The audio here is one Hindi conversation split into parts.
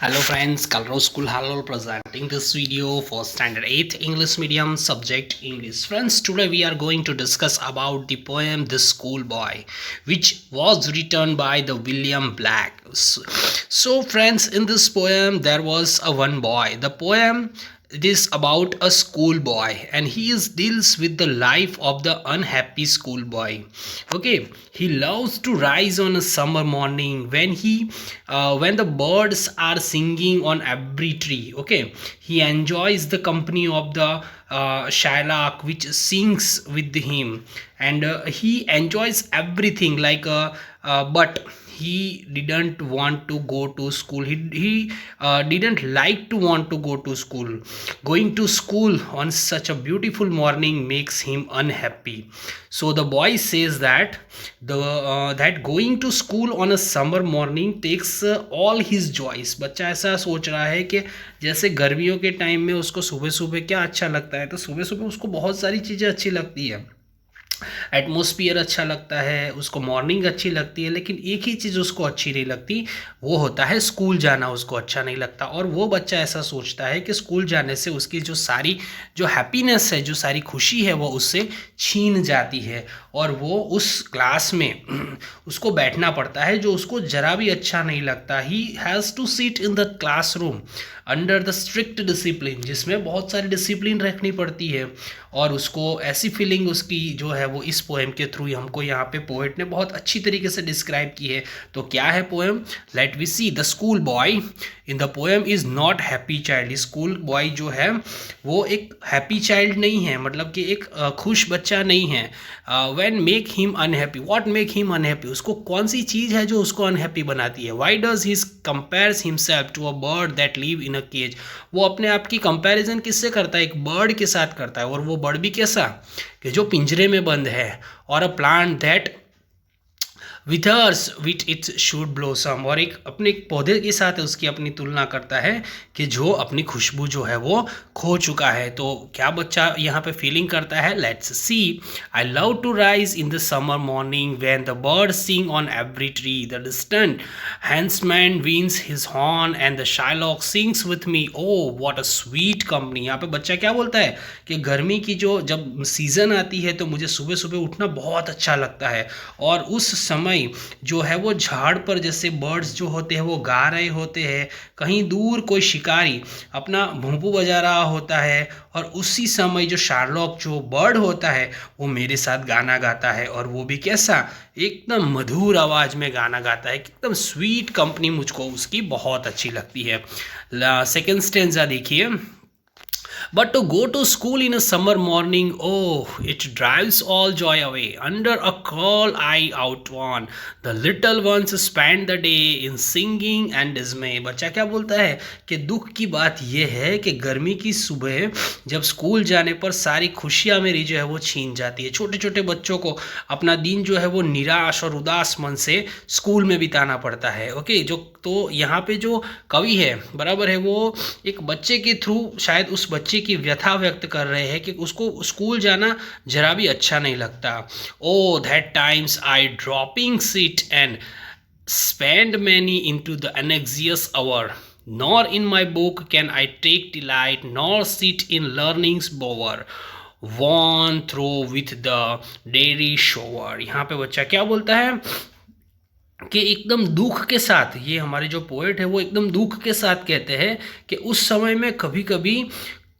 Hello friends, Kalro School Halal presenting this video for Standard 8 English Medium subject English. Friends, today we are going to discuss about the poem The Schoolboy, which was written by the William Black. So friends, in this poem there was a one boy. The poem, it is about a schoolboy and he deals with the life of the unhappy schoolboy. Okay, he loves to rise on a summer morning when the birds are singing on every tree. Okay, he enjoys the company of the shylock which sings with him, and he enjoys everything but he didn't want to go to school. He didn't like to want to go to school. Going to school on such a beautiful morning makes him unhappy. So the boy says that that going to school on a summer morning takes all his joys. बच्चा ऐसा सोच रहा है कि जैसे गर्मियों के टाइम में उसको सुबह सुबह क्या अच्छा लगता है, तो सुबह सुबह उसको बहुत सारी चीज़ें अच्छी लगती है। एटमॉस्फियर अच्छा लगता है उसको, मॉर्निंग अच्छी लगती है, लेकिन एक ही चीज़ उसको अच्छी नहीं लगती, वो होता है स्कूल जाना उसको अच्छा नहीं लगता। और वो बच्चा ऐसा सोचता है कि स्कूल जाने से उसकी जो हैप्पीनेस है, जो सारी खुशी है, वो उससे छीन जाती है और वो उस क्लास में उसको बैठना पड़ता है जो उसको ज़रा भी अच्छा नहीं लगता। He has to sit in the classroom under the strict discipline, जिसमें बहुत सारी डिसिप्लिन रखनी पड़ती है। और उसको ऐसी फीलिंग उसकी जो है वो इस पोएम के थ्रू हमको यहाँ पे पोएट ने बहुत अच्छी तरीके से डिस्क्राइब की है। तो क्या है poem? Let we see. The school boy in the poem is not happy child. School boy जो है वो एक हैप्पी चाइल्ड नहीं है, मतलब कि एक खुश बच्चा नहीं है। When make him unhappy, what make him unhappy, उसको कौन सी चीज़ है जो उसको अनहैप्पी बनाती है। Why does he compares himself to a bird that live in a cage, वो अपने आप की कंपैरिजन किससे करता है? एक बर्ड के साथ करता है। और वो बर्ड भी कैसा कि जो पिंजरे में बंद है। और a plant that विथर्स with its should blossom, और एक अपने पौधे के साथ उसकी अपनी तुलना करता है कि जो अपनी खुशबू जो है वो खो चुका है। तो क्या बच्चा यहाँ पे फीलिंग करता है? Let's see. I love to rise in the summer morning when the bird sing on every tree, the distant huntsman winds his horn and the skylark sings with me, oh what a sweet company. यहाँ पे बच्चा क्या बोलता है कि गर्मी की जो जब सीज़न आती है तो मुझे सुबह सुबह उठना बहुत अच्छा लगता है, और उस समय जो है वो झाड़ पर जैसे बर्ड्स जो होते हैं वो गा रहे होते हैं, कहीं दूर कोई शिकारी अपना भूंपू बजा रहा होता है, और उसी समय जो शार्लॉक जो बर्ड होता है वो मेरे साथ गाना गाता है, और वो भी कैसा? एकदम मधुर आवाज़ में गाना गाता है, एकदम स्वीट कंपनी मुझको उसकी बहुत अच्छी लगती है। सेकेंड स्टेंजा देखिए। But to go to school in a summer morning, oh, it drives all joy away. Under a cold eye outworn, the little ones spend the day in singing and dismay. बच्चा क्या बोलता है कि दुख की बात यह है कि गर्मी की सुबह जब स्कूल जाने पर सारी खुशियाँ मेरी जो है वो छीन जाती है। छोटे छोटे बच्चों को अपना दिन जो है वो निराश और उदास मन से स्कूल में बिताना पड़ता है। ओके, जो तो यहाँ पे जो कवि है बराबर है, वो एक बच्चे के थ्रू शायद उस बच्चे की व्यथा व्यक्त कर रहे हैं कि उसको स्कूल जाना जरा भी अच्छा नहीं लगता। Oh that times I dropping sit and spend many into the anxious hour, nor in my book can I take delight, nor sit in learning's bower, worn through with the dairy shower। यहाँ पे बच्चा क्या बोलता है कि एकदम दुख के साथ, ये हमारे जो पोएट है वो एकदम दुख के साथ कहते हैं कि उस समय में कभी कभी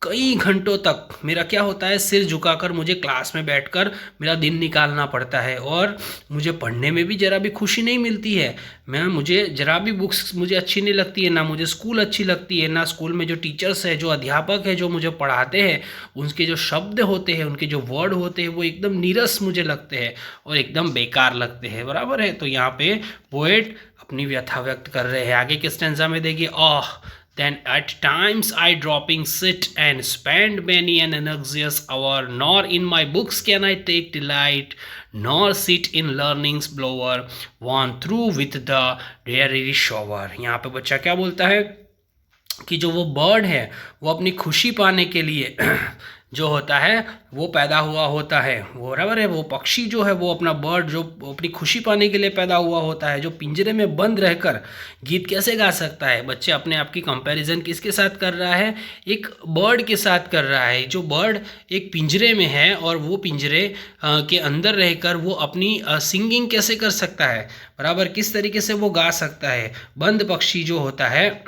कई घंटों तक मेरा क्या होता है, सिर झुकाकर मुझे क्लास में बैठकर मेरा दिन निकालना पड़ता है, और मुझे पढ़ने में भी ज़रा भी खुशी नहीं मिलती है। मुझे ज़रा भी बुक्स मुझे अच्छी नहीं लगती है, ना मुझे स्कूल अच्छी लगती है, ना स्कूल में जो टीचर्स है, जो अध्यापक है, जो मुझे पढ़ाते हैं, उनके जो शब्द होते हैं, उनके जो वर्ड होते हैं, वो एकदम नीरस मुझे लगते हैं और एकदम बेकार लगते हैं। बराबर है। तो यहाँ पे पोएट अपनी व्यथा व्यक्त कर रहे हैं। आगे के स्टेंजा में देखिए। आह then at times I dropping sit and spend many an anxious hour, nor in my books can I take delight, nor sit in learning's blower, worn through with the dreary shower। यहाँ पे बच्चा क्या बोलता है कि जो वो बर्ड है वो अपनी खुशी पाने के लिए जो होता है वो पैदा हुआ होता है, वो बराबर है। वो पक्षी जो है वो अपना बर्ड जो अपनी खुशी पाने के लिए पैदा हुआ होता है, जो पिंजरे में बंद रहकर गीत कैसे गा सकता है। बच्चे अपने आप की कंपैरिजन किसके साथ कर रहा है, एक बर्ड के साथ कर रहा है। जो बर्ड एक पिंजरे में है और वो पिंजरे के अंदर रहकर वो अपनी सिंगिंग कैसे कर सकता है, बराबर किस तरीके से वो गा सकता है। बंद पक्षी जो होता है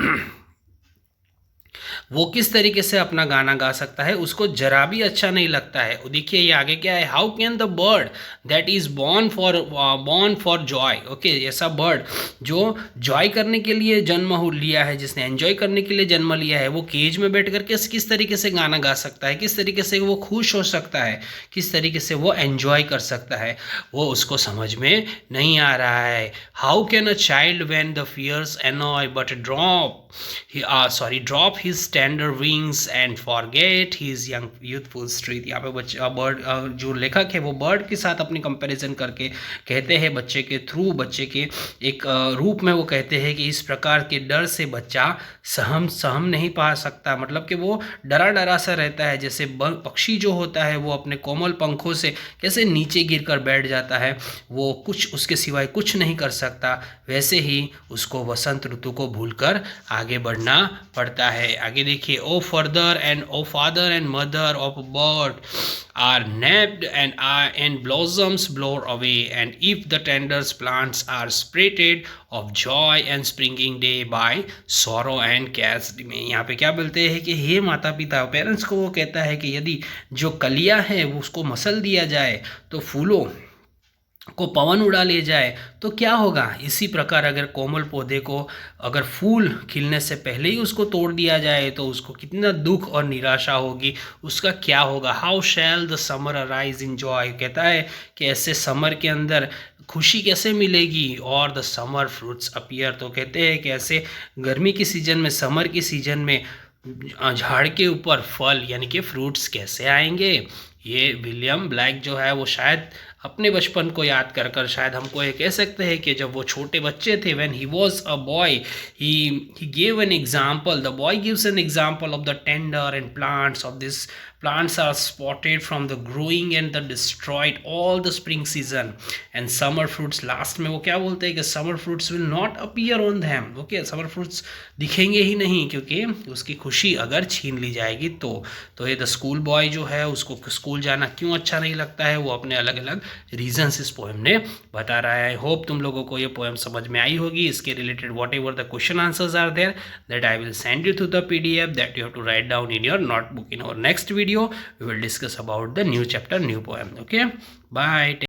वो किस तरीके से अपना गाना गा सकता है, उसको जरा भी अच्छा नहीं लगता है। देखिए ये आगे क्या है, how can the bird that is born for Joy. Okay, ऐसा बर्ड जो जॉय करने के लिए जन्म लिया है, जिसने एंजॉय करने के लिए जन्म लिया है, वो केज में बैठ करके किस तरीके से गाना गा सकता है, किस तरीके से वो खुश हो सकता है, किस तरीके से वो एंजॉय कर सकता है, वो उसको समझ में नहीं आ रहा है। How can a child when the fierce annoy but drop his tender wings and forget his young youthful street. यहाँ पे बच्चा बर्ड जो लेखक है वो बर्ड के साथ अपनी कंपैरिजन करके कहते हैं, बच्चे के थ्रू, बच्चे के एक रूप में वो कहते हैं कि इस प्रकार के डर से बच्चा सहम नहीं पा सकता। मतलब कि वो डरा डरा सा रहता है, जैसे पक्षी जो होता है वो अपने कोमल पंखों से कैसे नीचे गिर कर बैठ जाता है, वो कुछ उसके सिवाय कुछ नहीं कर सकता, वैसे ही उसको वसंत ऋतु को भूलकर आगे बढ़ना पड़ता है। आगे देखिए, oh further and oh father and mother of bird are napped and blossoms blow away, and if the tender plants are sprouted of joy and springing day by sorrow and cares में यहाँ पे क्या बोलते हैं कि हे माता पिता, पेरेंट्स को वो कहता है कि यदि जो कलियां हैं वो उसको मसल दिया जाए, तो फूलों को पवन उड़ा ले जाए तो क्या होगा। इसी प्रकार अगर कोमल पौधे को अगर फूल खिलने से पहले ही उसको तोड़ दिया जाए तो उसको कितना दुख और निराशा होगी, उसका क्या होगा। How shell the summer arise in joy, कहता है कि ऐसे समर के अंदर खुशी कैसे मिलेगी, और द समर फ्रूट्स अपीयर, तो कहते हैं कि ऐसे गर्मी की सीजन में, समर की सीजन में झाड़ के ऊपर फल यानी कि फ्रूट्स कैसे आएंगे। ये विलियम ब्लैक जो है वो शायद अपने बचपन को याद कर कर शायद हमको ये कह सकते हैं कि जब वो छोटे बच्चे थे, when he was a boy, he gave an example, the boy gives an example of the tender and plants of this plants are spotted from the growing and the destroyed all the spring season and summer fruits। Last में वो क्या बोलते हैं कि summer fruits will not appear on them। Okay, summer fruits दिखेंगे ही नहीं, क्योंकि उसकी खुशी अगर छीन ली जाएगी तो ये द स्कूल बॉय जो है उसको स्कूल जाना क्यों अच्छा नहीं लगता है, वो अपने अलग अलग रीजंस इस पोएम ने बता रहा है। आई होप तुम लोगों को ये पोएम समझ में आई होगी। इसके related whatever the question answers are there that I will send you through the PDF that you have to write down in your notebook. In our next video we will discuss about the new chapter, new poem. Okay, bye.